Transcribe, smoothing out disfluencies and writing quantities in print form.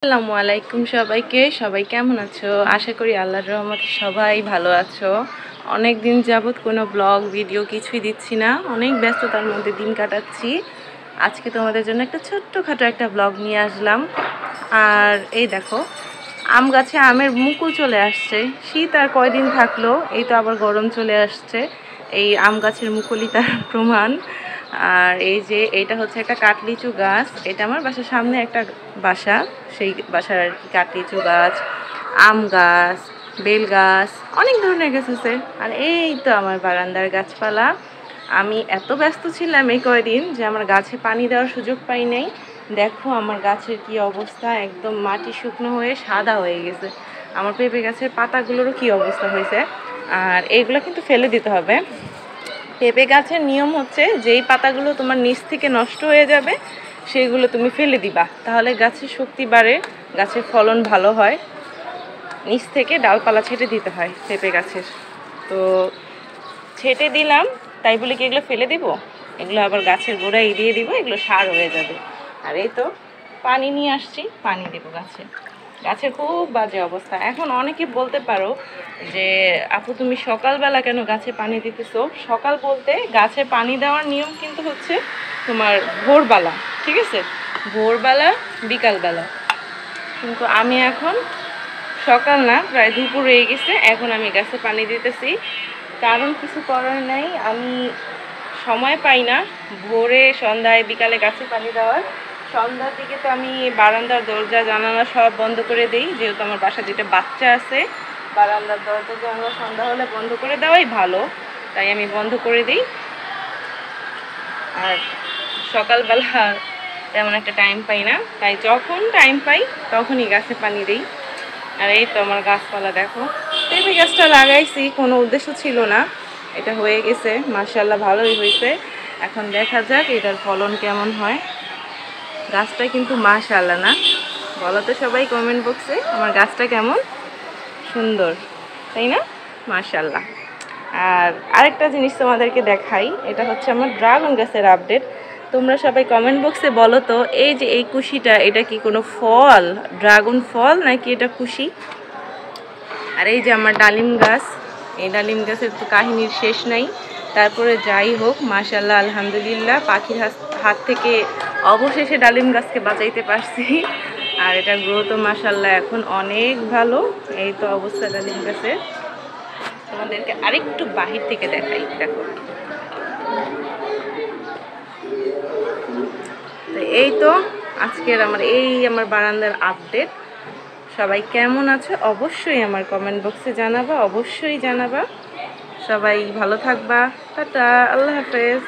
আসসালামু আলাইকুম সবাইকে। সবাই কেমন আছো? আশা করি আল্লাহর রহমতে সবাই ভালো আছো। অনেক দিন যাবত কোনো ব্লগ ভিডিও কিছুই দিচ্ছি না, অনেক ব্যস্ততার মধ্যে দিন কাটাচ্ছি। আজকে তোমাদের জন্য একটা ছোট্টখাটো একটা ব্লগ নিয়ে আসলাম। আর এই দেখো, আম গাছে আমের মুকুল চলে আসছে। শীত আর কয়দিন থাকলো, এই তো আবার গরম চলে আসছে। এই আম গাছের মুকুলই তার প্রমাণ। আর এই যে এইটা হচ্ছে একটা কাঠলিচু গাছ, এটা আমার বাসার সামনে একটা বাসা, সেই বাসার আর কি কাঠলিচু গাছ, আম গাছ, বেল গাছ, অনেক ধরনের গাছ আছে। আর এই তো আমার বারান্দার গাছপালা। আমি এত ব্যস্ত ছিলাম এই কয়দিন যে আমার গাছে পানি দেওয়ার সুযোগ পাই নাই। দেখো আমার গাছের কি অবস্থা, একদম মাটি শুকনো হয়ে সাদা হয়ে গেছে। আমার পেঁপে গাছের পাতাগুলোরও কি অবস্থা হয়েছে। আর এইগুলো কিন্তু ফেলে দিতে হবে। পেঁপে গাছের নিয়ম হচ্ছে, যেই পাতাগুলো তোমার নিচ থেকে নষ্ট হয়ে যাবে সেগুলো তুমি ফেলে দিবা, তাহলে গাছের শক্তি বাড়ে, গাছের ফলন ভালো হয়। নিচ থেকে ডালপালা ছেটে দিতে হয় পেঁপে গাছের। তো ছেটে দিলাম, তাই বলে কি এগুলো ফেলে দিব? এগুলো আবার গাছের গোড়ায় দিয়ে দিব, এগুলো সার হয়ে যাবে। আর এই তো পানি নিয়ে আসছি, পানি দেবো গাছে। গাছের খুব বাজে অবস্থা। এখন অনেকে বলতে পারো যে আপু তুমি সকালবেলা কেন গাছে পানি দিতেছো? সকাল বলতে গাছে পানি দেওয়ার নিয়ম কিন্তু হচ্ছে তোমার ভোরবেলা, ঠিক আছে? ভোরবেলা বিকালবেলা। কিন্তু আমি এখন সকাল না, প্রায় দুপুর হয়ে গেছে, এখন আমি গাছে পানি দিতেছি। কারণ কিছু করার নাই, আমি সময় পাই না ভোরে, সন্ধ্যায়, বিকালে গাছে পানি দেওয়ার। সন্ধ্যার দিকে তো আমি বারান্দার দরজা জানালা সব বন্ধ করে দিই, যেহেতু আমার বাসা দুটো বাচ্চা আছে। বারান্দার দরজা জানালা সন্ধ্যা হলে বন্ধ করে দেওয়াই ভালো, তাই আমি বন্ধ করে দিই। আর সকালবেলা তেমন একটা টাইম পাই না, তাই যখন টাইম পাই তখনই গাছে পানি দিই। আর এই তো আমার গাছপালা দেখো, পেঁপে গাছটা লাগাইছি, কোনো উদ্দেশ্য ছিল না, এটা হয়ে গেছে, মাশাআল্লাহ ভালোই হয়েছে। এখন দেখা যাক এটার ফলন কেমন হয়। গাছটা কিন্তু মাশাআল্লাহ না? বলো তো সবাই কমেন্ট বক্সে আমার গাছটা কেমন সুন্দর, তাই না? মাশাআল্লাহ। আর আরেকটা জিনিস তোমাদেরকে দেখাই, এটা হচ্ছে আমার ড্রাগন গাছের আপডেট। তোমরা সবাই কমেন্ট বক্সে বলো তো, এই যে এই কুশিটা, এটা কি কোনো ফল, ড্রাগন ফল নাকি এটা কুশি? আর এই যে আমার ডালিম গাছ, এই ডালিম গাছের তো কাহিনীর শেষ নাই। তারপরে যাই হোক, মাশাআল্লাহ আলহামদুলিল্লাহ, পাখির হাত থেকে অবশেষে ডালিম গাছকে বাঁচাইতে পারছি। আর এটা গ্রোথ মাশাআল্লাহ এখন অনেক ভালো। এই তো অবস্থা ডালিম গাছের। তোমাদেরকে আরেকটু বাহির থেকে দেখাই, দেখো। তো এই তো আজকের আমার বারান্দার আপডেট। সবাই কেমন আছো অবশ্যই আমার কমেন্ট বক্সে জানাবা, অবশ্যই জানাবা। সবাই ভালো থাকবা। টাটা, আল্লাহ হাফেজ।